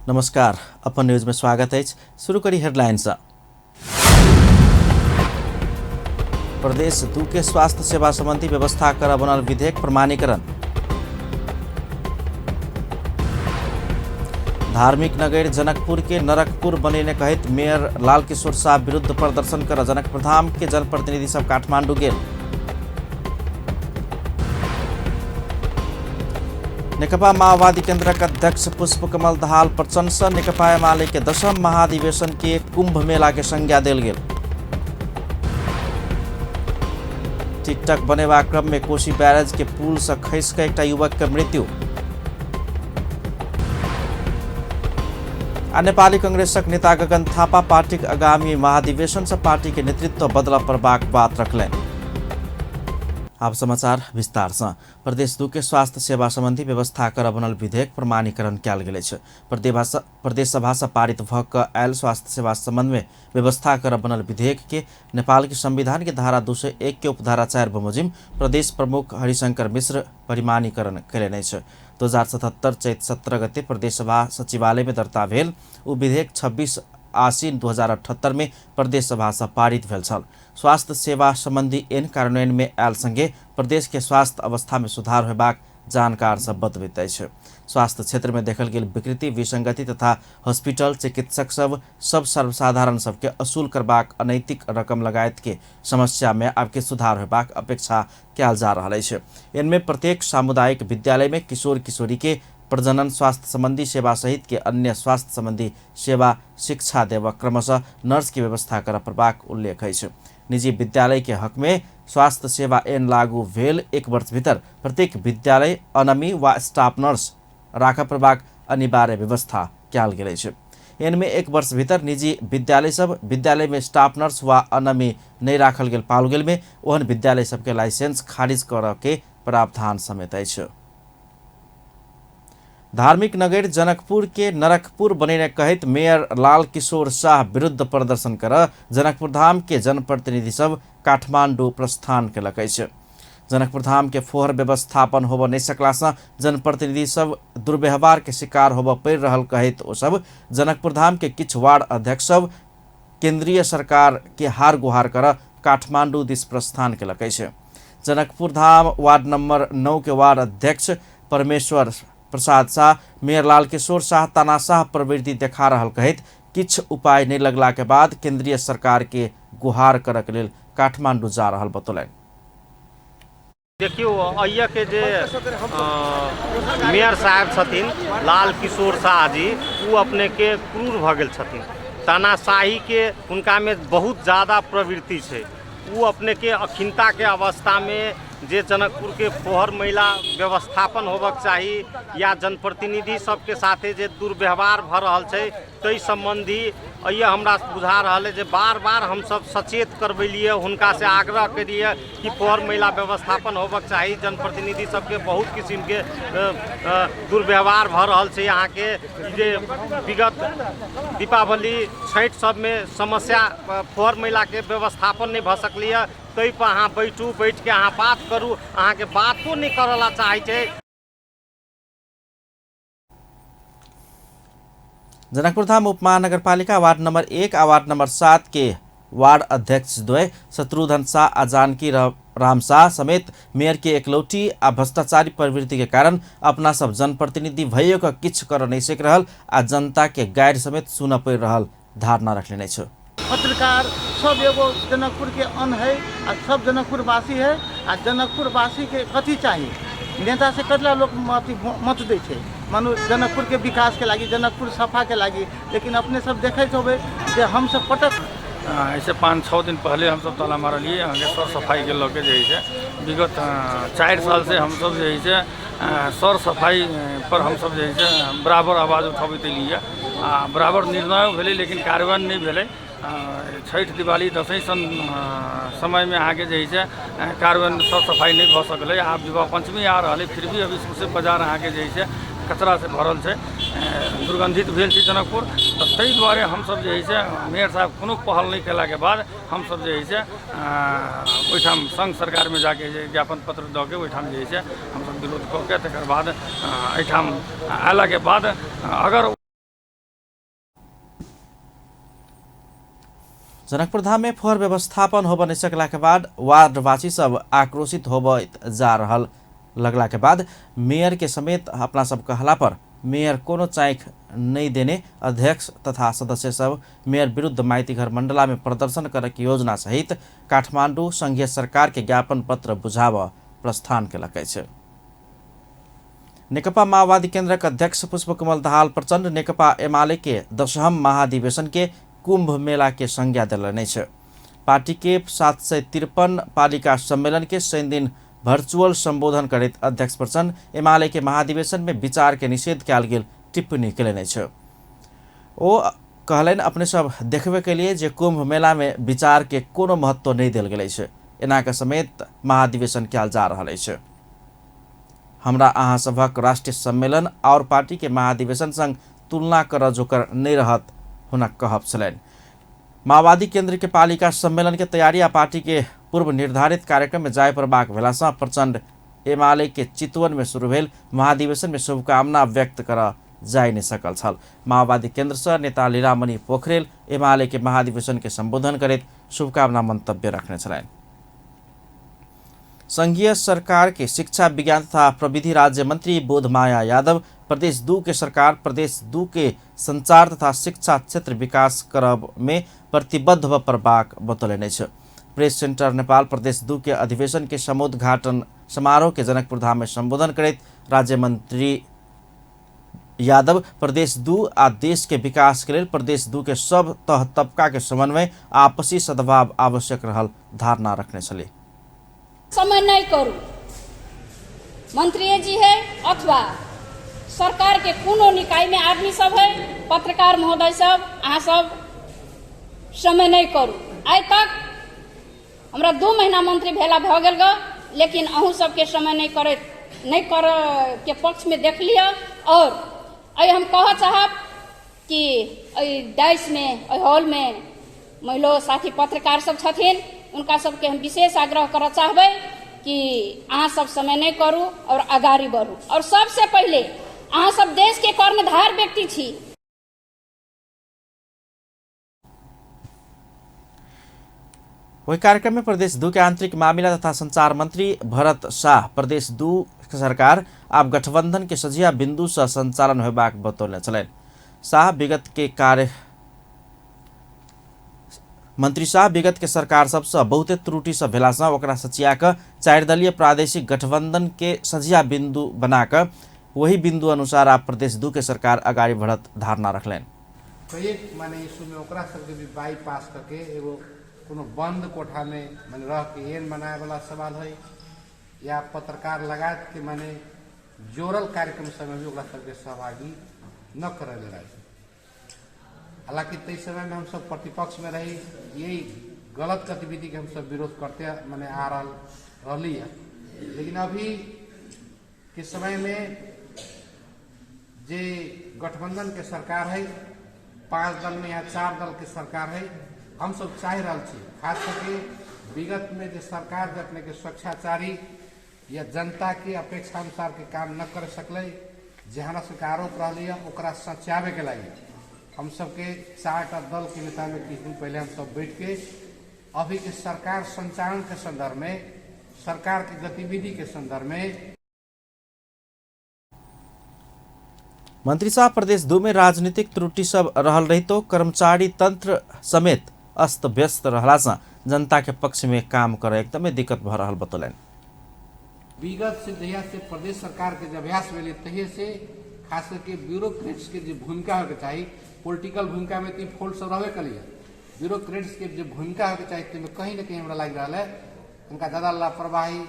नमस्कार, अपन न्यूज में स्वागत है। शुरू करी हेडलाइंस। प्रदेश 2 के स्वास्थ्य सेवा संबंधी व्यवस्था कर बनल विधेयक प्रमाणीकरण। धार्मिक नगर जनकपुर के नरकपुर बनेने कहित मेयर लाल किशोर शाह विरुद्ध प्रदर्शन कर जनकपुर धाम के जनप्रतिनिधि सब काठमांडू गेल। नेकपा माओवादी केन्द्रका अध्यक्ष पुष्पकमल दाहाल प्रशंसा। नेकपा एमाले के 10म महाधिवेशन के कुंभ मेला के संज्ञा देल गेल। टिकटक बनेवा क्रम में कोशी बैराज के पुल से खसि के एक युवक के मृत्यु। आ नेपाली कांग्रेसक नेता गगन थापा पार्टी आगामी महाधिवेशन से पार्टी के नेतृत्व बदला परबाक बात रखलनि। अब समाचार विस्तार से। प्रदेश 2 के स्वास्थ्य सेवा संबंधी व्यवस्था कर बनल विधेयक प्रमाणीकरण कयल गेल अछि। प्रदेश सभा से पारित भ क आयल स्वास्थ्य सेवा संबंध में व्यवस्था कर बनल विधेयक के नेपाल के संविधान के धारा 201 के उपधारा 4 बमोजिम प्रदेश प्रमुख हरिशंकर मिश्र परिमाणीकरण कयलनि अछि। 2077 चैत 17 गते प्रदेश सभा सचिवालय में दर्ता भेल उ विधेयक 26 आसीन 2078 में प्रदेश सभा से पारित भेल छल। स्वास्थ्य सेवा संबंधी एन कार्यान्वयन में आयल संगे प्रदेश के स्वास्थ्य अवस्था में सुधार होबाक जानकार सब बतबैत अछि। स्वास्थ्य क्षेत्र में देखल गेल विकृति विसंगति तथा हॉस्पिटल चिकित्सक सब सर्वसाधारण सबके असूल करबाक अनैतिक रकम लगायत के समस्या में अब के सुधार होबाक अपेक्षा कयल जा रहल अछि। इनमें प्रत्येक सामुदायिक विद्यालय में किशोर किशोरी के प्रजनन स्वास्थ्य संबंधी सेवा सहित के अन्य स्वास्थ्य संबंधी सेवा शिक्षा देव क्रमशः नर्स की व्यवस्था कर प्रभाक उल्लेख है। निजी विद्यालय के हक में स्वास्थ्य सेवा ऐन लागू भेल 1 वर्ष भीतर प्रत्येक विद्यालय अनमी व स्टाफ नर्स राख प्रभाक अनिवार्य व्यवस्था कयल गेल अछि। इनमें 1 वर्ष भीतर निजी विद्यालय सब विद्यालय में स्टाफ नर्स व अनमी नहीं राखल गेल पाओल गेल में ओहन विद्यालय सबके लाइसेंस खारिज कर के प्रावधान समेत अछि। धार्मिक नगर जनकपुर के नरकपुर बनेने कहित मेयर लाल किशोर शाह विरुद्ध प्रदर्शन कर जनकपुर धाम के जनप्रतिनिधि सब काठमांडू प्रस्थान केलक अछि। जनकपुर धाम के फोहर व्यवस्थापन होब नहीं सकला से जनप्रतिनिधि सब दुर्व्यवहार के शिकार होब पड़ रहल कहित ओ सब जनकपुर धाम के किछ वार्ड अध्यक्ष सब केंद्रीय सरकार के हार गुहार कर काठमांडू दिस प्रस्थान केलक अछि। जनकपुर धाम वार्ड नंबर 9 के वार्ड अध्यक्ष परमेश्वर प्रसाद शाह मेयर लाल किशोर शाह तानाशाह प्रवृत्ति देखा रहल कहित किछ उपाय नहीं लगला के बाद केंद्रीय सरकार के गुहार करक लेल काठमांडू जा रहल बतौलनि। देखियो अय्या के जे मेयर साहब छथिन लाल किशोर शाह जी वो अपने के क्रूर भ गेल छथिन। तानाशाही के उनका में बहुत ज़्यादा प्रवृत्ति है। वो अपने के अखिनता के अवस्था में जे जनकपुर के फोहर मैला व्यवस्थापन होबक चाहिए या जनप्रतिनिधि सबके साथे जे दुर्व्यवहार भ रहल छै तै संबंधी अय्या हमरा बुझा रहल है जे बार बार हम सब सचेत करबेलिए हुनका से आग्रह करिए कि फोहर मैला व्यवस्थापन होबक चाहिए। जनप्रतिनिधि सबके बहुत किस्म के दुर्व्यवहार भ रहल छै। यहाँ के जे विगत दीपावली छठ सब में समस्या फोहर मैला के व्यवस्थापन नहीं भ सकलिए तै पर अहाँ बैठू बैठ के अहाँ बात करू अहाँ के बातो नहीं करला चाहे छै। जनकपुर धाम उपमहानगरपालिका वार्ड नंबर 1 आ वार्ड नंबर 7 के वार्ड अध्यक्ष द्वय शत्रुघ्न शाह आ जानकी राम शाह समेत मेयर के एकलौटी आ भ्रष्टाचारी प्रवृत्ति के कारण अपना सब जनप्रतिनिधि भयो का किछ कर नहीं सक रहल आ जनता के गायर समेत सुन पड़ रहल धारणा रखले छ। पत्रकार सब एगो जनकपुर के अन है आ सब जनकपुर वासी है आ जनकपुर वासी के कथी चाहिए नेता से कतला लोग मत दै छै मानू जनकपुर के विकास के लागी जनकपुर सफा के लागी। लेकिन अपने सब देखते होबे जे हम सब पटक ऐसे 5-6 दिन पहले हम सब ताला मारलिए सर सफाई के लगे जे विगत 4 साल से हम सब जे सर सफाई पर हम सब जे बराबर आवाज उठाबैत लिए बराबर निर्णय भेले लेकिन कार्यान्वयन नहीं भेले। छठ दिवाली दशैं सन समय में आगे जे कार्यान्वयन सर सफाई नहीं भ सकले। आब विवाह पंचमी आ रहा है फिर भी अभी सौंसे बाजार आगे जे कचरा से भरल है दुर्गंधित भेल छै जनकपुर। तो ताहि दुआरे हम सब जे मेयर साहब कोनो पहल नहीं केला के बाद हम सब जे ओहिठाम संघ सरकार में जाके ज्ञापन पत्र दऽ के ओहिठाम जे हम सब विरोध कऽ के तकर बाद एहिठाम अयला के बाद अगर जनकपुर धाम में फोहर व्यवस्थापन होब नहीं सकला के बाद वार्डवासी सब आक्रोशित होब जा रहल लगला के बाद मेयर के समेत अपना सब कहला पर मेयर कोनो चाइख नहीं देने अध्यक्ष तथा सदस्य सब मेयर विरुद्ध माइती घर मंडला में प्रदर्शन करे के योजना सहित काठमाडौँ संघीय सरकार के ज्ञापन पत्र बुझाव प्रस्थान केलकै छ। नेकपा माओवादी केन्द्र के अध्यक्ष पुष्पकमल दाहाल प्रचण्ड नेकपा एमाले के 10वीं महाधिवेशन के कुंभ मेला के संज्ञा दिलने छ। पार्टी के 753 पालिका सम्मेलन के 100 दिन वर्चुअल संबोधन करते अध्यक्ष प्रचण्ड एमाले के महाधिवेशन में विचार के निषेध कयल गेल टिप्पणी केलने छ। ओ कहलन अपने सब देखबे के लिए जे कुंभ मेला में विचार के कोनो महत्व नहीं दिल गेल छ, एना के समेत महाधिवेशन कयल जा रहल छ। हमरा अहाँ सभक राष्ट्रीय सम्मेलन और पार्टी के महाधिवेशन संग तुलना कर जोकर नहीं रहत हुनक कहब छलनि। माओवादी केन्द्र के पालिका सम्मेलन के तैयारी आ पार्टी के पूर्व निर्धारित कार्यक्रम में जाय पड़बाक भेलासँ प्रचण्ड एमाले के चितवन में शुरू भेल महाधिवेशन में शुभकामना व्यक्त कर जाय नहीं सकल छल। माओवादी केन्द्र से नेता लीलामणि पोखरेल एमाले के महाधिवेशन के संबोधन करते शुभकामना मंतव्य रखने छलनि। संघीय सरकार के शिक्षा विज्ञान तथा प्रविधि राज्य मंत्री बोधमाया यादव प्रदेश 2 के सरकार प्रदेश 2 के संचार तथा शिक्षा क्षेत्र विकास करब में प्रतिबद्ध व प्रबाक बतौलने छ। प्रेस सेंटर नेपाल प्रदेश 2 के अधिवेशन के समुद्घाटन समारोह के जनकपुर धाम में संबोधन करते राज्य मंत्री यादव प्रदेश 2 आ देश के विकास के लिए प्रदेश 2 के सब तह तबका के समन्वय आपसी सद्भाव आवश्यक रहल धारणा रखने छले। समय नहीं करू मंत्री जी है अथवा सरकार के कोनो निकाय में आदमी सब है, पत्रकार महोदय सब अहाँ सब समय नहीं करू। आइ तक हमरा 2 महीना मंत्री भेला भ गेल ग, लेकिन अहूँ सबके समय नहीं कर के पक्ष में देख लिया। और अई हम कह चाहब कि अई डाइस में अई हॉल में महिला साथी पत्रकार सब छथिन, उनका सबके हम विशेष आग्रह करऽ चाहबै कि अहाँ सब समय नहीं करू और आगाड़ी बढ़ू। और सबसे पहले अहाँ सब देश के कर्णधार व्यक्ति छी। वही कार्यक्रम में प्रदेश 2 के आंतरिक मामला तथा संचार मंत्री भरत शाह प्रदेश 2 सरकार आप गठबंधन के सजिया बिंदु से संचालन होबाक बतौलने छलनि। मंत्री शाह विगत के सरकार सबसे बहुते त्रुटि से भेलासँ ओकरा सचिया के 4 दलीय प्रादेशिक गठबंधन के सजिया बिंदु बनाकर वही बिंदु अनुसार आप प्रदेश 2 के सरकार अगाडि बढ़त धारणा रखलनि। कई माने इशू में ओकरा सबके भी बाईपास करके एगो कोनो बंद कोठा में माने रह के एन बनाए वाला सवाल है या पत्रकार लगात के माने जोड़ल कार्यक्रम सब में भी ओकरा सबके सहभागी न करे ले। हालांकि तय समय में हम सब प्रतिपक्ष में रही, यही गलत गतिविधि के हम सब विरोध करते माने आ रही है। लेकिन अभी के समय में जे गठबंधन के सरकार है, 5 दल में या 4 दल के सरकार है, हम सब चाह रहा छी खास करके विगत में जो सरकार जो अपने के स्वच्छाचारी या जनता के अपेक्षा अनुसार के काम न कर सकले, जहाँ सबके आरोप रही है ओकरा सचावे के लगी हम सबके 4टा दल के नेता में कुछ दिन पहले हम सब बैठ के अभी के सरकार संचालन के संदर्भ में, सरकार की गतिविधि के संदर्भ में मंत्री साहब प्रदेश 2 में राजनीतिक त्रुटि सब रहल रही तो कर्मचारी तंत्र समेत अस्त व्यस्त रहलासँ जनता के पक्ष में काम करे एकदमै दिक्कत भ रहल बतौलनि। विगत से जहिया से प्रदेश सरकार के अभ्यास भेले तहिया से खास करके ब्यूरोक्रेट्स के जो भूमिका होके चाहिए, पॉलिटिकल भूमिका में तो फॉल्ट सब रहबे करिए, ब्यूरोक्रेट्स के जो भूमिका होके चाहिए तो कहीं न कहीं हमरा लग रहा है उनका ज़्यादा लापरवाही,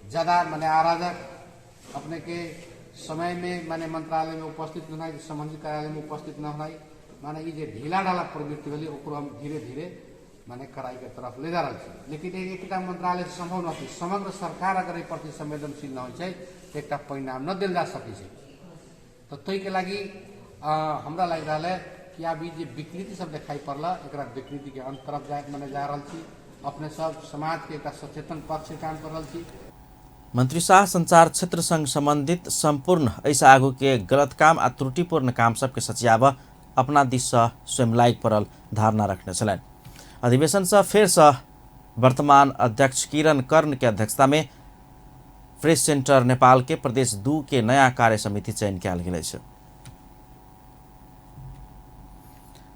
ज़्यादा माने अराजक, अपने के समय में माने मंत्रालय में उपस्थित न होना, संबंधित कार्यालय में उपस्थित न होना, माने ये ढीला ढाला प्रवृत्ति वाली ओकरो हम धीरे धीरे माने कड़ाई के तरफ ले जा रहा है। लेकिन एक मंत्रालय से संभव नहीं, समग्र सरकार अगर प्रति संवेदनशील न हो एक परिणाम न दिल जा सकै छै। तो तय के लगी हमरा लग रहा है कि अभी जो विकृति सब दिखाई पड़ला एकरा विकृति के अंत तरफ माने जा रहा छी, अपने सब समाज के एक सचेतन पक्ष से काम कर रहा छी। मंत्री शाह संचार क्षेत्र संग संबंधित संपूर्ण ऐसा आगू के गलत काम आ त्रुटिपूर्ण काम सबके सचियाब अपना दिश से स्वयं लायक पड़ल धारणा रखने छलनि। अधिवेशन से फिर से वर्तमान अध्यक्ष किरण कर्ण के अध्यक्षता में प्रेस सेंटर नेपाल के प्रदेश 2 के नया कार्य समिति चयन कयल गेल अछि।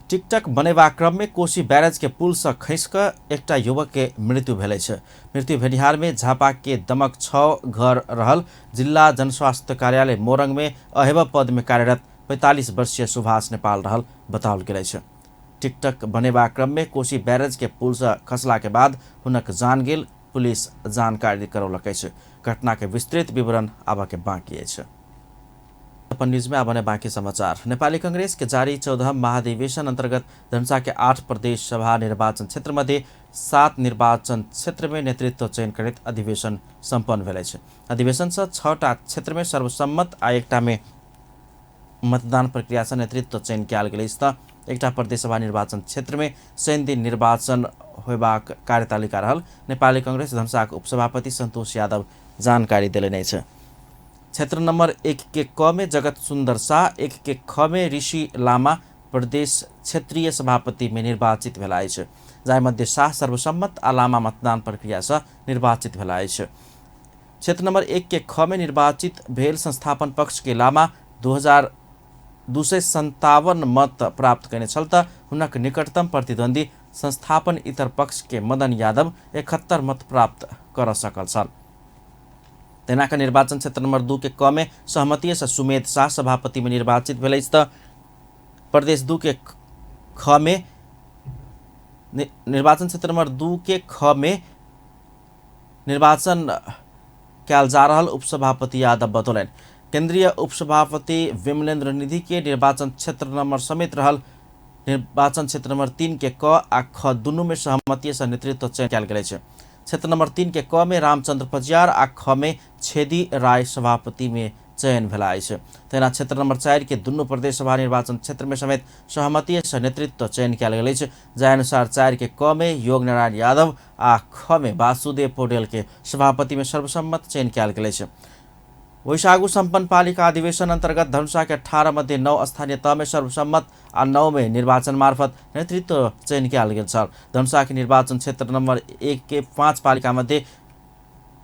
टिकटक बनेबा क्रम में कोशी बैरेज के पुल से खसि कऽ एकटा युवक के मृत्यु भेल अछि। मृत्यु भेनिहार में झापा के दमक 6 घर रहल जिला जनस्वास्थ्य कार्यालय मोरंग में अहेवा पद में कार्यरत 45 वर्षीय सुभाष नेपाल रहल बताओल गेल अछि। टिकटक बनेबा क्रम में कोशी बैरेज के पुल से खसला के बाद हुनक जान गेल पुलिस जानकारी करौलक अछि। घटना के विस्तृत विवरण आबा के बाँकी अछि। अपन न्यूज में आबने बाकी समाचार। नेपाली कांग्रेस के जारी 14 महाधिवेशन अंतर्गत धनुषा के 8 प्रदेश सभा निर्वाचन क्षेत्र मध्ये 7 निर्वाचन क्षेत्र में नेतृत्व चयन करैत अधिवेशन संपन्न भेल अछि। अधिवेशन से 6टा क्षेत्र में सर्वसम्मत आ एकटा में मतदान प्रक्रिया से नेतृत्व चयन कयल गेल अछि त एकटा प्रदेश सभा निर्वाचन क्षेत्र में शनि दिन निर्वाचन होयबाक कार्यतालिका रहल नेपाली कांग्रेस धनुषाक उपसभापति सन्तोष यादव जानकारी देलनि अछि। क्षेत्र नंबर 1 के क में जगत सुंदर शाह, 1 के ख में ऋषि लामा प्रदेश क्षेत्रीय सभापति में निर्वाचित भेला अछि। जाहि मध्ये शाह सर्वसम्मत आ लामा मतदान प्रक्रिया से निर्वाचित भेला अछि। क्षेत्र नंबर 1 के ख में निर्वाचित भेल संस्थापन पक्ष के लामा 2257 मत प्राप्त करने छल त हुनक निकटतम प्रतिद्वंदी संस्थापन इतर पक्ष के मदन यादव 71 मत प्राप्त कर सकल छल। तेनाका निर्वाचन क्षेत्र नंबर 2 के क में सहमति से सुमेध शाह सभापति में निर्वाचित भेल अछि त प्रदेश 2 के ख में निर्वाचन क्षेत्र नंबर 2 के ख में निर्वाचन कयल जा रहल उपसभापति यादव बतौलन। केंद्रीय उपसभापति विमलेन्द्र निधि के निर्वाचन क्षेत्र नंबर समेत रहल निर्वाचन क्षेत्र नंबर 3 के क आ ख दुनू में सहमति से नेतृत्व चयन कयल गेल अछि। क्षेत्र नंबर 3 के क में रामचंद्र पजियार आ ख में छेदी राय सभापति में चयन भेला अछि। तेना क्षेत्र नंबर 4 के दुनू प्रदेश सभा निर्वाचन क्षेत्र में समेत सहमति से नेतृत्व चयन कयल गेल अछि। जाहि अनुसार 4 के क में योग नारायण यादव आ ख में वासुदेव पौडेल के सभापति में सर्वसम्मत चयन कयल गेल अछि। वैशाखु संपन्न पालिका अधिवेशन अंतर्गत धनुषा के 18 मध्ये 9 स्थानीय तह में सर्वसम्मत आ 9 में निर्वाचन मार्फत नेतृत्व चयन कयल गेल छल। धनुषा के निर्वाचन क्षेत्र नंबर 1 के 5 पालिका मध्ये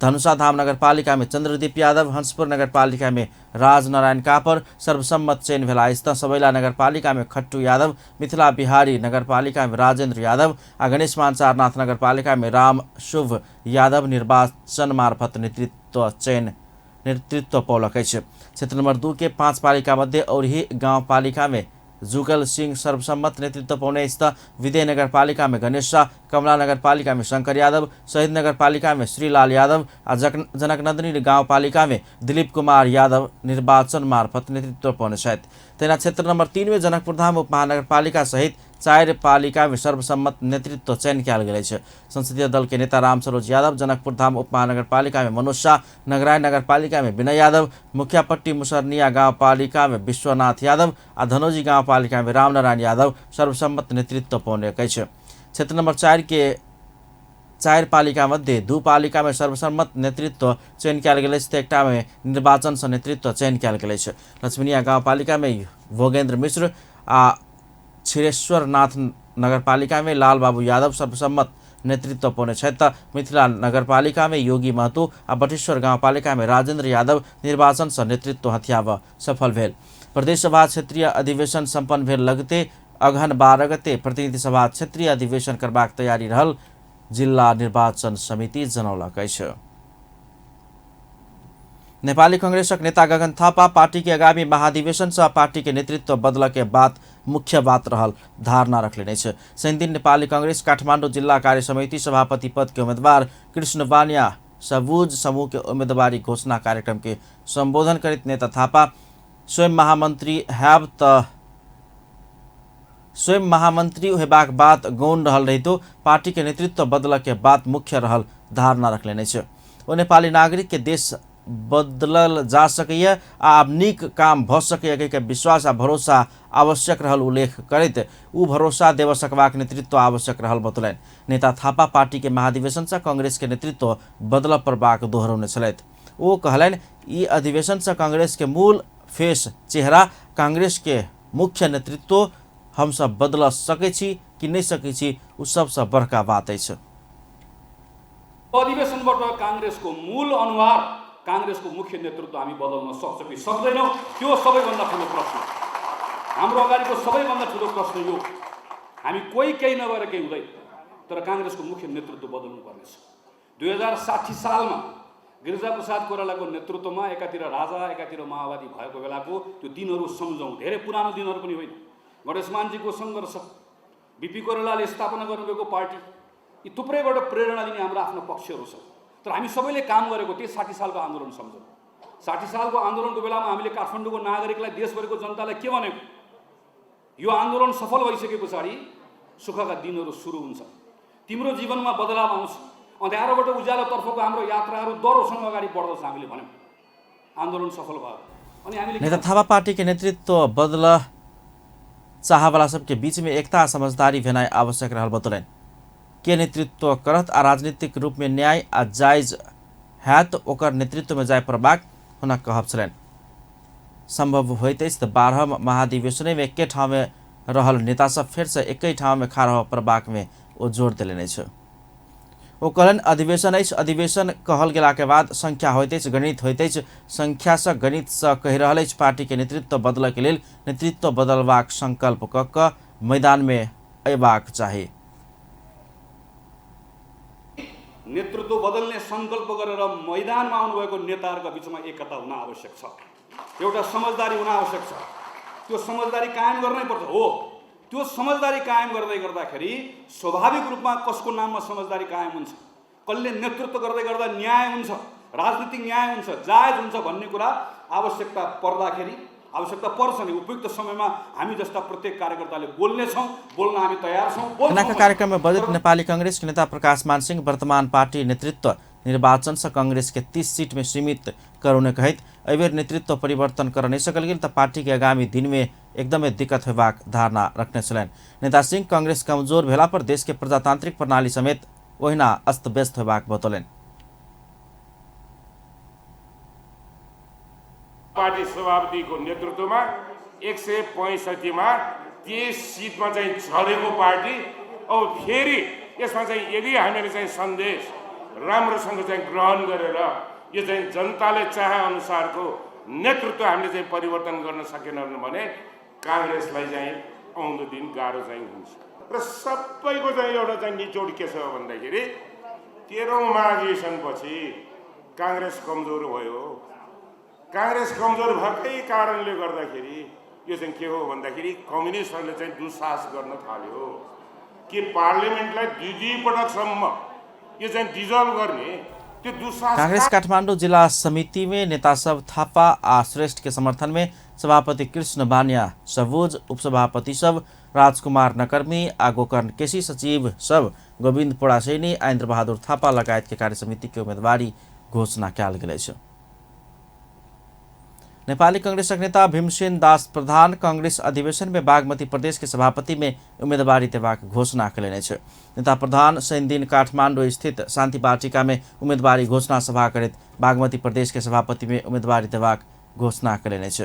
धनुषा धाम नगरपालिका में चंद्रदीप यादव, हंसपुर नगरपालिका में राजनारायण कापर सर्वसम्मत चयन भेला अछि। सबैला नगरपालिका में खट्टू यादव, मिथिला बिहारी नगरपालिका में राजेंद्र यादव आ गणेश मानसारनाथ नगरपालिका में राम शुभ यादव निर्वाचन मार्फत नेतृत्व पौलक अछि। क्षेत्र नंबर 2 के 5 पालिका मध्ये औरही गांव पालिका में जुगल सिंह सर्वसम्मत नेतृत्व पौने अछि। विदय नगरपालिका में गणेश शाह, कमला नगरपालिका में शंकर यादव, शहीद नगरपालिका में श्रीलाल यादव आ जनकनंदनी गाउँपालिका में दिलीप कुमार यादव निर्वाचन मार्फत नेतृत्व पौने छथि। तेना क्षेत्र नंबर 3 में जनकपुर धाम उपमहानगरपालिका सहित 4 पालिका में सर्वसम्मत नेतृत्व चयन कयल गेल अछि। संसदीय दल के नेता राम सरोज यादव जनकपुर धाम उपमहानगरपालिका में मनोज शाह, नगरायन नगरपालिका में विनय यादव, मुखियापट्टी मुसरनिया गाउँपालिका में विश्वनाथ यादव आ धनौजी गाउँपालिका में रामनारायण यादव सर्वसम्मत नेतृत्व पौने अछि। क्षेत्र नंबर 4 के 4 पालिका मध्ये 2 पालिका में सर्वसम्मत नेतृत्व चयन कयल गेल अछि। एकटा में निर्वाचन से नेतृत्व चयन कयल गेल अछि। लक्ष्मीनिया गाउँपालिका में भोगेन्द्र मिश्र आ क्षीरेश्वरनाथ नगरपालिका में लाल बाबू यादव सर्वसम्मत नेतृत्व पौने छथि। मिथिला नगरपालिका में योगी महतो आ बटेश्वर गाउँपालिका में राजेंद्र यादव निर्वाचन से नेतृत्व हथियाब सफल भेल। प्रदेश सभा क्षेत्रीय अधिवेशन संपन्न भेल लगते अगहन 12 गते प्रतिनिधि सभा क्षेत्रीय अधिवेशन करबाक तैयारी रहल जिला निर्वाचन समिति जनौलक अछि। नेपाली कांग्रेसक नेता गगन थापा पार्टी के आगामी महाधिवेशन से पार्टी के नेतृत्व बदल के बात मुख्य बात रहल धारणा रखले अछि। शनि दिन नेपाली कांग्रेस काठमाडौँ जिला कार्य समिति सभापति पद के उम्मीदवार कृष्ण वानिया सबुज समूह के उम्मीदवारी घोषणा कार्यक्रम के संबोधन करते नेता थापा स्वयं महामंत्री हेबाक बात गौण रहल रहितो पार्टी के नेतृत्व बदल के बात मुख्य रहल धारणा रखले अछि। ओ नेपाली नागरिक के देश बदलल जा सकैया आब नीक काम भ सकैया के विश्वास आ भरोसा आवश्यक रहल उल्लेख करैत उ भरोसा देव सकबाक नेतृत्व आवश्यक रहल बतौलनि। नेता थापा पार्टी के महाधिवेशन से कांग्रेस के नेतृत्व बदल पड़बाक दोहरौने छलथि। ओ कहलनि ई अधिवेशन से कांग्रेस के मूल फेस चेहरा कांग्रेस के मुख्य नेतृत्व हम सब बदल सकै छी किन नहीं सकै छी उ सबसे बड़का बात अछि। अधिवेशनबाट काङ्ग्रेसको मूल अनुहार, काङ्ग्रेसको मुख्य नेतृत्व हामी बदल्न सक्छौँ कि सक्दैनौँ, त्यो सबैभन्दा ठुलो प्रश्न। हाम्रो अगाडिको सबैभन्दा ठुलो प्रश्न यो, हामी कोही केही नभएर केही हुँदैन, तर काङ्ग्रेसको मुख्य नेतृत्व बदल्नु पर्नेछ। 2060 सालमा गिरिजाप्रसाद कोइरालाको नेतृत्वमा एकातिर राजा एकातिर माओवादी भएको बेलाको त्यो दिनहरू सम्झौँ। धेरै पुरानो दिनहरू पनि होइन। गणेशमानजीको सङ्घर्ष, बिपी कोइरालाले स्थापना गर्नुभएको पार्टी, यी थुप्रैबाट प्रेरणा दिने हाम्रो आफ्नो पक्षहरू छ। तर हामी सबैले काम गरेको त्यही 60 सालको आन्दोलन सम्झौँ। 60 सालको आन्दोलनको बेलामा हामीले काठमाडौँको नागरिकलाई, देशभरिको जनतालाई के भनेको, यो आन्दोलन सफल भइसके पछाडि सुखका दिनहरू सुरु हुन्छ, तिम्रो जीवनमा बदलाव आउँछ, अँध्यारोबाट उज्यालोतर्फको हाम्रो यात्राहरू दह्रोसँग अगाडि बढ्दछ हामीले भन्यौँ। आन्दोलन सफल भयो। अनि हामीले नेता थापा पार्टी के नेतृत्व बदल चाहवाला सबके बीच में एकता समझदारी भेनाई आवश्यक रहल बतौलन। के नेतृत्व करत आ राजनीतिक रूप में न्याय आ जायज है तो ओकर नेतृत्व में जाय प्रबाक होना कहब छलन। संभव होते तो 12 महाधिवेशन में एके ठाव में रहल नेता सब फिर से एक ठाव में खा रह प्रबाक में वो जोर दिले छ। वो कहलन अधिवेशन कहल गेला के बाद संख्या होते गणित होते संख्या से गणित से कही रहा पार्टी के नेतृत्व बदल के लेल नेतृत्व बदलवाक संकल्प क मैदान में अयबाक चाहिए। नेतृत्व बदल्ने संकल्प गरेर मैदानमा आउनुभएको नेताहरूका बीचमा एकता हुन आवश्यक छ, एउटा समझदारी हुन आवश्यक छ। त्यो समझदारी कायम गर्नै पर्छ। हो, त्यो समझदारी कायम गर्दै गर्दाखेरि स्वाभाविक रूपमा कसको नाममा समझदारी कायम हुन्छ, कसले नेतृत्व गर्दै गर्दा न्याय हुन्छ, राजनीतिक न्याय हुन्छ, जायज हुन्छ भन्ने कुरा आवश्यकता पर्दाखेरि, आवश्यकता पर्छ नि उपयुक्त समयमा हामी जस्ता प्रत्येक कार्यकर्ताले बोल्नेछौँ, बोल्न हामी तयार छौँ। सेनाका कार्यक्रम में बजट नेपाली कांग्रेस के नेता प्रकाश मान सिंह वर्तमान पार्टी नेतृत्व निर्वाचन से कांग्रेस के 30 सीट में सीमित करुने कहित अबेर नेतृत्व परिवर्तन कर नहीं सकल गेल तो पार्टी के आगामी दिन में एकदमै दिक्कत होबाक धारणा रखने छलन। नेता सिंह कांग्रेस कमजोर भेला पर देश के प्रजातांत्रिक प्रणाली समेत ओहिना अस्त व्यस्त होबाक बतौलन। पार्टी सभापतिको नेतृत्वमा 165 मा 30 सिटमा चाहिँ झरेको पार्टी अब फेरि यसमा चाहिँ यदि हामीले चाहिँ सन्देश राम्रोसँग चाहिँ ग्रहण गरेर यो चाहिँ जनताले चाहे अनुसारको नेतृत्व हामीले चाहिँ परिवर्तन गर्न सकेनौँ भने कांग्रेसलाई चाहिँ आउँदो दिन गाह्रो चाहिँ हुन्छ। र सबैको चाहिँ एउटा चाहिँ निचोड के छ भन्दाखेरि 13औं महाधिवेशनपछि कांग्रेस कमजोर भयो। कांग्रेस कमजोर भएकै कारणले गर्दाखेरि यो चाहिँ के हो भन्दाखेरि कम्युनिस्टहरूले चाहिँ दुस्साहस गर्न थाल्यो कि पार्लियामेन्टलाई दुई पटकसम्म यो चाहिँ डिजल्भ गर्ने त्यो दुस्साहस। कांग्रेस काठमाडौँ जिला समिति में नेता सब थापा आ श्रेष्ठ के समर्थन में सभापति कृष्ण बानिया सबोज, उपसभापति सब राजकुमार नकर्मी आ गोकर्ण केसी, सचिव सब गोविंद पोड़ासैनी, आइन्द्र बहादुर थापा लगायत के कार्य समिति के उम्मीदवारी घोषणा कयल गेल छ। नेपाली कांग्रेसक नेता भीमसेन दास प्रधान कांग्रेस अधिवेशन में बागमती प्रदेश के सभापति में उम्मीदवारी देबाक घोषणा कयलनि छ। नेता प्रधान शनि दिन काठमाडौँ स्थित शान्ति वाटिका में उम्मीदवारी घोषणा सभा करैत बागमती प्रदेश के सभापति में उम्मीदवारी देबाक घोषणा कयलनि छ।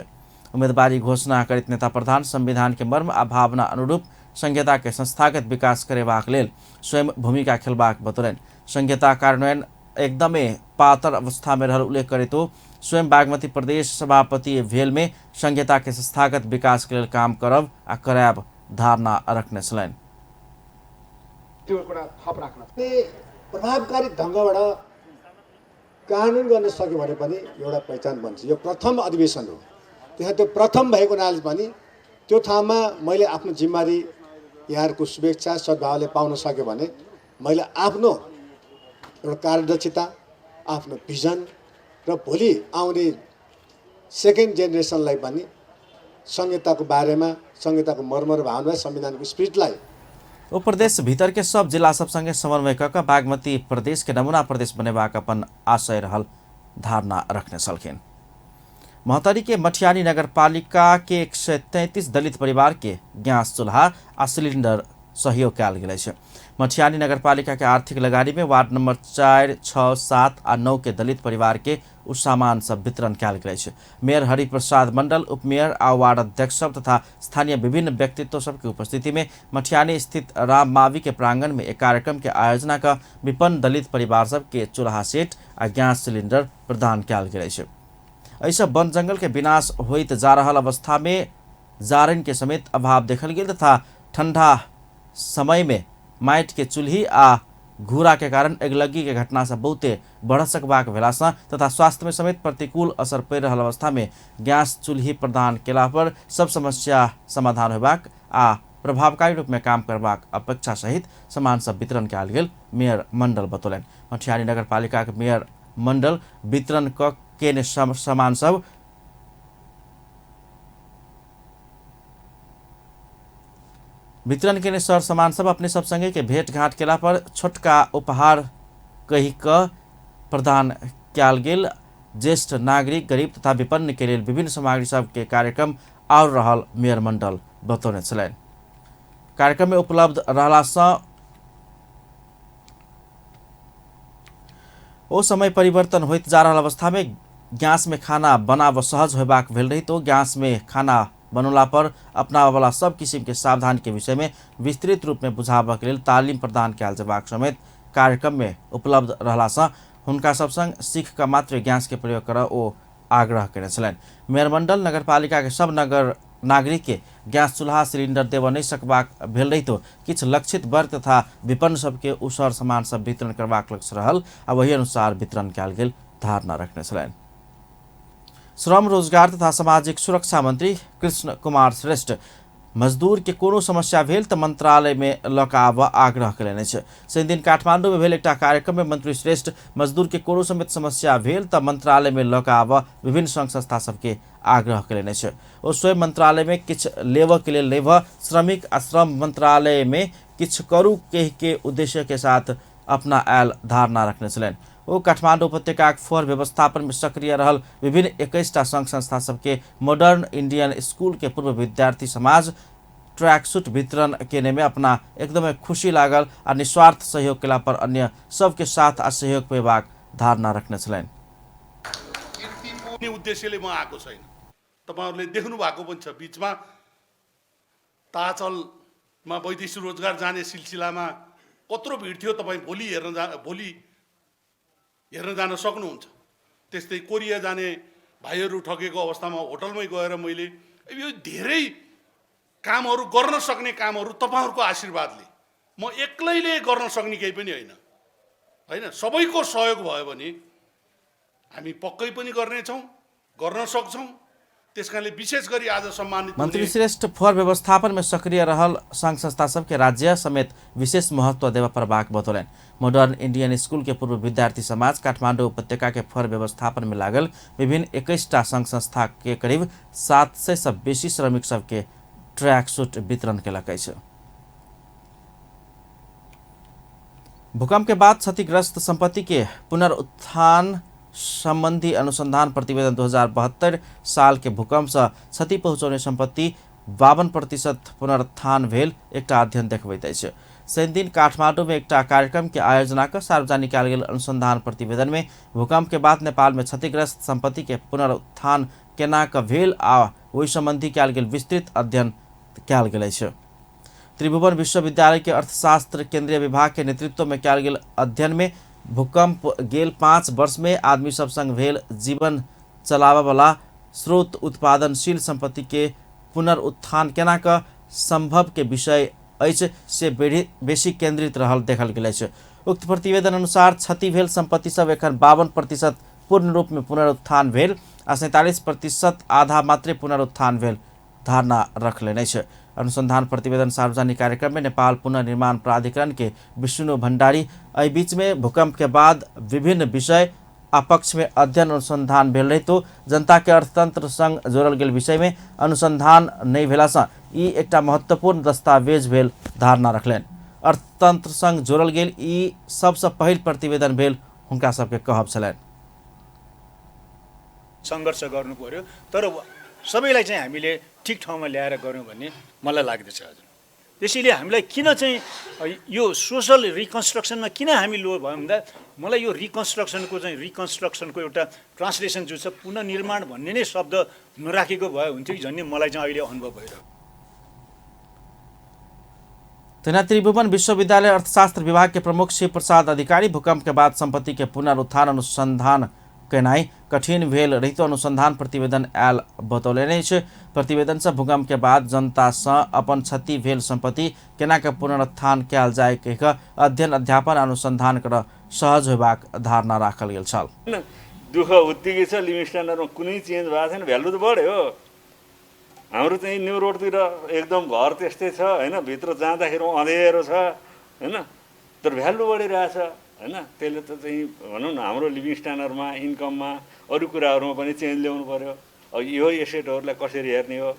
उम्मीदवारी घोषणा करैत नेता प्रधान संविधान के मर्म आ भावना अनुरूप संहिता के संस्थागत विकास करेबाक लेल स्वयं भूमिका खेलबाक बतौलन। संहिता कार्यान्वयन एकदमै पातर अवस्था में रहल उल्लेख करे तो स्वयं बागमती प्रदेश सभापति भेल में संहिता के संस्थागत विकास के लिए काम करब आ कराब धारणा रखने छलन। प्रभावकारी ढंगबाट कानुन गर्न सक्यो भने पनि एउटा पहिचान बन्छ। यो प्रथम अधिवेशन हो, त्यहाँ त्यो प्रथम भएको नाले पनि त्यो ठाउँमा मैले आफ्नो जिम्मेवारी यहाँहरूको शुभेच्छा सद्भावले पाउन सक्यो भने मैले आफ्नो एउटा कार्यदक्षता, आफ्नो भिजन र भोलि आउने सेकेन्ड जेनेरेसनलाई पनि संहिताको बारेमा, संहिताको मर्म र भावना, संविधानको स्पिरिटलाई ओ प्रदेश भीतर के सब जिला सब संगे समन्वय कर बागमती प्रदेश के नमूना प्रदेश बनेबाक अपन आशय रहल धारणा रखने छलखिन। महतरी के मठियानी नगरपालिका के 133 दलित परिवार के गैस चूल्हा आ सिलिंडर सहयोग कयल गेल अछि। मटिहानी नगरपालिका के आर्थिक लगानी में वार्ड नंबर 4, 6, 7 आ 9 के दलित परिवार के उ सामान सब वितरण कयल गेल अछि। मेयर हरिप्रसाद मंडल, उपमेयर आ वार्ड अध्यक्ष सब तथा स्थानीय विभिन्न व्यक्तित्व सबके उपस्थिति में मटिहानी स्थित राम मावी के प्रांगण में एक कार्यक्रम के आयोजना का विपन्न दलित परिवार सब के चूल्हा सेट आ गैस सिलेंडर प्रदान कयल गेल अछि। ऐसा वन जंगल के विनाश होइत जा रहल अवस्था में जारन के समेत अभाव देखल गेल तथा ठंडा समय में माटि के चूल्ही आ घूरा के कारण अगिलगी के घटना से बहुते बढ़ सकबाक भेलासँ तथा स्वास्थ्य में समेत प्रतिकूल असर पड़ि रहल अवस्था में गैस चूल्ही प्रदान केला पर सब समस्या समाधान होबाक आ प्रभावकारी रूप में काम करबाक अपेक्षा सहित सामान सब वितरण कयल गेल मेयर मंडल बतौलनि। मटिहानी नगरपालिका के मेयर मंडल वितरण क के सामान सब वितरण के सर सामान सब अपने सब संगे के भेंट घाट केला पर छोटका उपहार कही क प्रदान कयल गेल। ज्येष्ठ नागरिक, गरीब तथा विपन्न के लिए विभिन्न सामग्री सब के कार्यक्रम और रहल मेयर मंडल बतौने छलनि। कार्यक्रम में उपलब्ध रहलासँ ओ समय परिवर्तन होइत जा रहल अवस्था में गैस में खाना बनाब सहज होबाक भेल रही तो गैस में खाना बनौला पर अपनाबय वाला सब किसिम के सावधानी के विषय में विस्तृत रूप में बुझाबय के लिए तालीम प्रदान कयल जेबाक समेत कार्यक्रम में उपलब्ध रहलासँ हुनका सब संग सीख क मात्र गैस के प्रयोग करय ओ आग्रह केने छलनि। मेयर मंडल नगरपालिका के सब नागरिक के गैस चूल्हा सिलिंडर देव नहीं सकबाक भेल रही तो किछ लक्षित वर्ग तथा विपन्न सबके उसर सामान सब वितरण करबाक लक्ष्य रहल आ वही अनुसार वितरण कयल गेल धारणा रखने छलनि। श्रम, रोजगार तथा सामाजिक सुरक्षा मंत्री कृष्ण कुमार श्रेष्ठ मजदूर के कोनो समस्या भेल त मंत्रालय में ल क आब आग्रह कयलनि अछि। शनि दिन काठमांडू में भेल एकटा कार्यक्रम में मंत्री श्रेष्ठ मजदूर के कोनो समेत समस्या भेल त मंत्रालय में ल क आब विभिन्न संघ संस्था सबके आग्रह कयलनि अछि। ओ स्वयं मंत्रालय में किछ लेब के लेल लेब, श्रमिक आ श्रम मंत्रालय में किछ करू कह के उद्देश्य के साथ अपना आयल धारणा रखने छलनि। ओ काठमांडू उपत्यका फोहर व्यवस्थापन में सक्रिय रहल विभिन्न 21टा संघ संस्था सबके मॉडर्न इंडियन स्कूल के पूर्व विद्यार्थी समाज ट्रैक सूट वितरण केने में अपना एकदमै खुशी लागल आ निस्वार्थ सहयोग केला पर अन्य सबके साथ आ सहयोग पेबाक धारणा रखने छलनि। उद्देश्यले म आएको छैन, तपाईहरुले देख्नु भएको पनि छ। बीचमा ताचलमा वैदेशिक रोजगार जाने सिलसिलामा कत्रो भिड थियो, तपाई भोलि हेर्न जान सक्नुहुन्छ। त्यस्तै कोरिया जाने भाइहरू ठगेको अवस्थामा होटलमै गएर मैले यो धेरै कामहरू गर्न सक्ने कामहरू तपाईहरुको आशीर्वादले, म एक्लैले गर्न सक्ने केही पनि हैन, सबैको सहयोग भयो भने हामी पक्कै पनि गर्नेछौँ, गर्न सक्छौँ। त्यसकारणले विशेष गरी आज सम्मानित मंत्री श्रेष्ठ फोहर व्यवस्थापन में सक्रिय रहल संघ संस्था सबके राज्य समेत विशेष महत्व देव प्रभाक बतौलनि। मॉडर्न इंडियन स्कूल के पूर्व विद्यार्थी समाज काठमांडू उपत्यका के फोहर व्यवस्थापन में लागल विभिन्न 21टा संघ संस्था के करीब 700 से बेसी श्रमिक सबके ट्रैक सूट वितरण केलक अछि। भूकंप के बाद क्षतिग्रस्त संपत्ति के पुनरुत्थान संबंधी अनुसंधान प्रतिवेदन 2072 साल के भूकंप से क्षति पहुँचाउने संपत्ति 52% पुनरुत्थान भेल एकटा अध्ययन देखबैत अछि। शनि दिन काठमांडू में एकटा कार्यक्रम के आयोजना कर सार्वजनिक कयल गेल अनुसंधान प्रतिवेदन में भूकंप के बाद नेपाल में क्षतिग्रस्त संपत्ति के पुनरुत्थान केना क भेल आ ओहि संबंधी कयल गेल विस्तृत अध्ययन कयल गेल अछि। त्रिभुवन विश्वविद्यालय के अर्थशास्त्र केंद्रीय विभाग के नेतृत्व में कयल गेल अध्ययन में भूकंप गेल 5 वर्ष में आदमी सब संग भेल जीवन चलाबय वाला स्रोत उत्पादनशील संपत्ति के पुनरुत्थान केना क संभव के विषय अछि से बेसी केंद्रित रहल देखल गेल अछि। उक्त प्रतिवेदन अनुसार क्षति भेल संपत्ति सब एखन 52% पूर्ण रूप में पुनरुत्थान भेल आ 47% आधा मात्रे पुनरुत्थान भेल धारणा रखले अछि। अनुसंधान प्रतिवेदन सार्वजनिक कार्यक्रम में नेपाल पुनर्निर्माण प्राधिकरण के विष्णु भण्डारी एहि बीच में भूकंप के बाद विभिन्न विषय अपक्ष में अध्ययन अनुसंधान भेल रही तो जनता के अर्थतंत्र संग जोड़ल गेल विषय में अनुसंधान नहीं भेलासँ ई एकटा महत्वपूर्ण दस्तावेज भेल धारणा रखलनि। अर्थतंत्र संग जोड़ल गेल ई सबसे पहिल प्रतिवेदन भेल हुनका सबके कहब छलनि। संघर्ष गर्नु पर्यो तर सबैलाई चाहिँ हामीले ठिक ठाउँमा ल्याएर गर्यौं भन्ने मलाई लाग्दछ। हजुर त्यसैले हामीलाई किन चाहिँ यो सोसल रिकन्स्ट्रक्सनमा किन हामी लो भयो भन्दा मलाई यो रिकन्स्ट्रक्सनको एउटा ट्रान्सलेसन जो छ पुनर्निर्माण भन्ने नै शब्द नराखेको भए हुन्थ्यो कि झन् मलाई चाहिँ अहिले अनुभव भइरहेको। तेना त्रिभुवन विश्वविद्यालय अर्थशास्त्र विभाग के प्रमुख शिव प्रसाद अधिकारी भूकंप के बाद संपत्ति के पुनरुत्थान अनुसंधान केनाई कठिन भेल रहितो अनुसंधान प्रतिवेदन आयल बतौलेने छै। प्रतिवेदन से भूकंप के बाद जनता से अपन क्षति भेल संपत्ति केना के पुनरुत्थान कयल जाय के अध्ययन अध्यापन अनुसंधान कर सहज होबाक धारणा राखल गेल छल। दुःख उत्तिकै छ लिभिङस्टनमा कुनै चेन्ज भएको छैन, भ्यालु त बढ्यो। हाम्रो चाहिँ न्यू रोडतिर एकदम घर त्यस्तै छ हैन, भित्र जाँदाखेरि अँधेरो छ हैन, तर भ्यालु बढिरहेछ हैन। त्यसले त चाहिँ भनौँ न हाम्रो लिभिङ स्ट्यान्डर्डमा इन्कममा अरू कुराहरूमा पनि चेन्ज ल्याउनु पर्यो। अब यो एसेटहरूलाई कसरी हेर्ने हो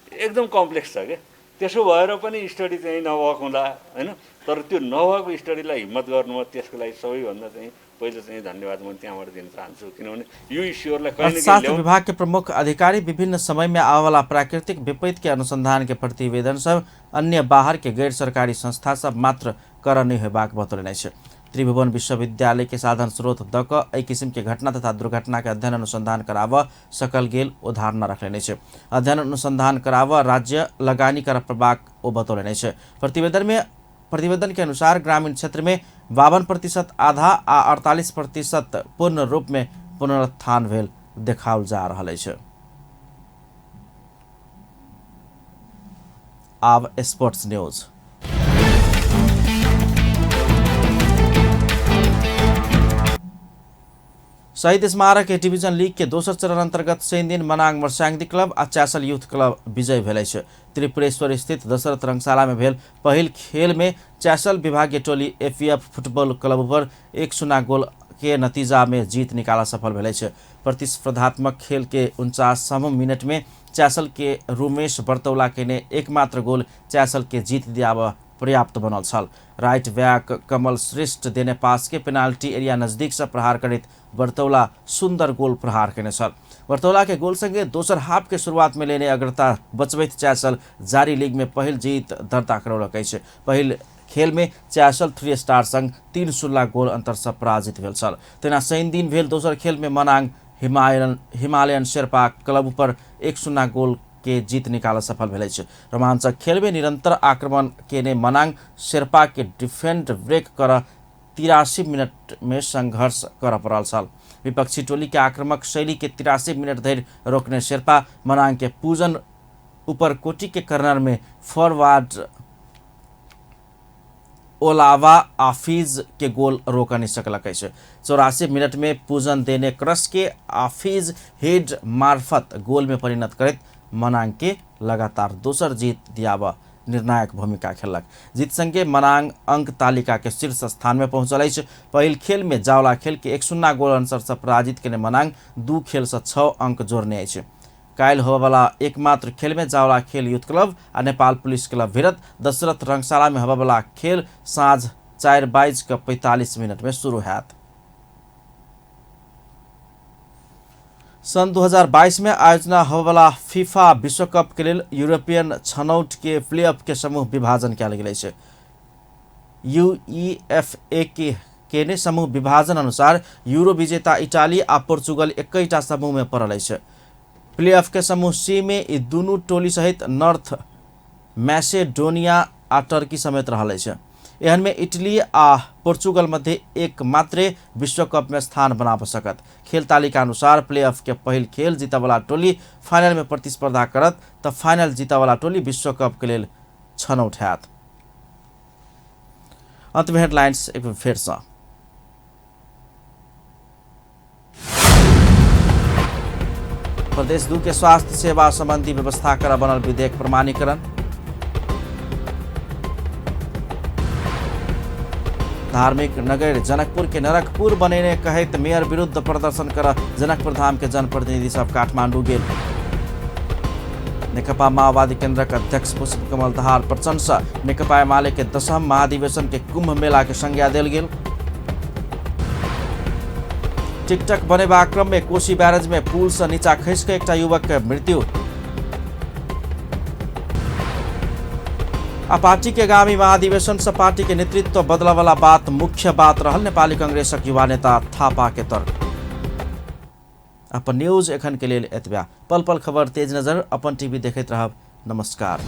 एकदम कम्प्लेक्स छ क्या। त्यसो भएर पनि स्टडी चाहिँ नभएको होला हैन, तर त्यो नभएको स्टडीलाई हिम्मत गर्नु हो, त्यसको लागि सबैभन्दा चाहिँ पहिले चाहिँ धन्यवाद म त्यहाँबाट दिन चाहन्छु, किनभने यो इस्युहरूलाई कहिले अर्थशास्त्र विभाग के प्रमुख अधिकारी विभिन्न समय में आवाला प्राकृतिक विपरीत के अनुसंधान के प्रतिवेदन सब अन्य बाहर के गैर सरकारी संस्था सब मात्र करने हेबाक बतौलेने छै। त्रिभुवन विश्वविद्यालय के साधन स्रोत द क एहि किसिम के घटना तथा दुर्घटना के अध्ययन अनुसंधान कराव सकल गेल उदाहरण रखलेने छै। अध्ययन अनुसंधान कराव राज्य लगानी कर प्रभाग ओ बतौलेने छै। प्रतिवेदन के अनुसार ग्रामीण क्षेत्र में 52% आधा आ 48% पूर्ण रूप में पुनरुत्थान भेल देखाओल जा रहा है। आब स्पोर्ट्स न्यूज। शहीद स्मारक ए डिवीजन लीग के दोसर चरण अंतर्गत शनि दिन मनाङ मर्स्याङ्दी क्लब आ च्यासल यूथ क्लब विजय भेलै छै। त्रिपुरेश्वर स्थित दशरथ रंगशाला में भेल पहिल खेल में च्यासल विभागीय टोली एफीएफ फुटबॉल क्लब पर 1-0 गोल के नतीजा में जीत निकाला सफल भेलै छै। प्रतिस्पर्धात्मक खेल के 49वां मिनट में च्यासल के रुमेश बर्तौला के ने एकमात्र गोल च्यासल के जीत दियाब पर्याप्त बनल छल। राइट बैक कमल श्रेष्ठ देने पास के पेनाल्टी एरिया नजदीक से प्रहार करित बर्तौला सुंदर गोल प्रहार केने छल। बर्तौला के गोल संगे दोसर हाफ के शुरुआत में लेने अग्रता बचबैत च्यासल जारी लीग में पहिल जीत दर्ता करौलक अछि। पहिल खेल में च्यासल 3 स्टार संग 3-0 गोल अंतर से पराजित भेल छल। तेना शनि दिन भेल दोसर खेल में मनाङ हिमालयन शेर्पा क्लब पर 1-0 गोल के जीत निकाल सफल भेलै छै। रोमांचक खेल में निरंतर आक्रमण केने मनाङ शेर्पा के डिफेंड ब्रेक कर 83 मिनट में संघर्ष कर पड़ल छल। विपक्षी टोली के आक्रामक शैली के 83 मिनट धरि रोकने शेर्पा मनाङ के पूजन ऊपरकोटी के कर्नर में फॉरवर्ड ओलावा आफिज के गोल रोक नहीं सकलक है। 84 मिनट में पूजन देने क्रस के आफिज हेड मार्फत गोल में परिणत करत मनाङ के लगातार दोसर जीत दियाब निर्णायक भूमिका खेलक। जीत संगे मनाङ अंक तालिका के शीर्ष स्थान में पहुंचल अछि। पहिल खेल में जावला खेल के 1-0 गोल अंतर से पराजित केने मनाङ 2 खेल से 6 अंक जोड़ने अछि। कायल होबवाला एकमात्र खेल में जावला खेल यूथ क्लब आ नेपाल पुलिस क्लब भिरत दशरथ रंगशाला में होबवाला खेल साँझ 4:45 मिनट में शुरू हैत। सन 2022 में आयोजना होबवाला फीफा विश्व कप के लिए यूरोपियन छनौट के प्लेऑफ के समूह विभाजन कयल गेल छै। यूईएफए के ने समूह विभाजन अनुसार यूरो विजेता इटाली आ पोर्चुगल एकैटा समूह में पड़ल छै। प्लेऑफ के समूह सी में ई दुनू टोली सहित नॉर्थ मैसेडोनिया आ टर्की समेत रहल छै। एहन में इटली आ पोर्चुगल मध्य एक मात्रे विश्व कप में स्थान बनाब सकत। खेल तालिका अनुसार प्लेऑफ के पहिल खेल जीतवाला टोली फाइनल में प्रतिस्पर्धा करत त फाइनल जीतवाला टोली विश्व कप के लिए छनौट हैत। अंत में हेडलाइंस एक बार फिर से। प्रदेश 2 के स्वास्थ्य सेवा संबंधी व्यवस्था कर बनल विधेयक प्रमाणीकरण। धार्मिक नगर जनकपुर के नरकपुर बनेने कहत मेयर विरुद्ध प्रदर्शन कर जनकपुर धाम के जनप्रतिनिधि सब काठमांडू गेल। नेकपा माओवादी केंद्र के अध्यक्ष पुष्प कमल दहाल प्रशंसा। नेकपा एमाले के 10वीं महाधिवेशन के कुंभ मेला के संज्ञा देल गेल। टिकटक बनेबा क्रम में कोशी बैरेज में पुल से नीचा खसि के एक युवक के मृत्यु। आ पार्टी के आगामी महाधिवेशन से पार्टी के नेतृत्व बदला वाला बात मुख्य बात रहल नेपाली कांग्रेसक युवा नेता थापा के तर्क। अपन न्यूज एखन के लेल एतबा। पल पल खबर तेज नजर अपन टीवी देखैत रहब। नमस्कार।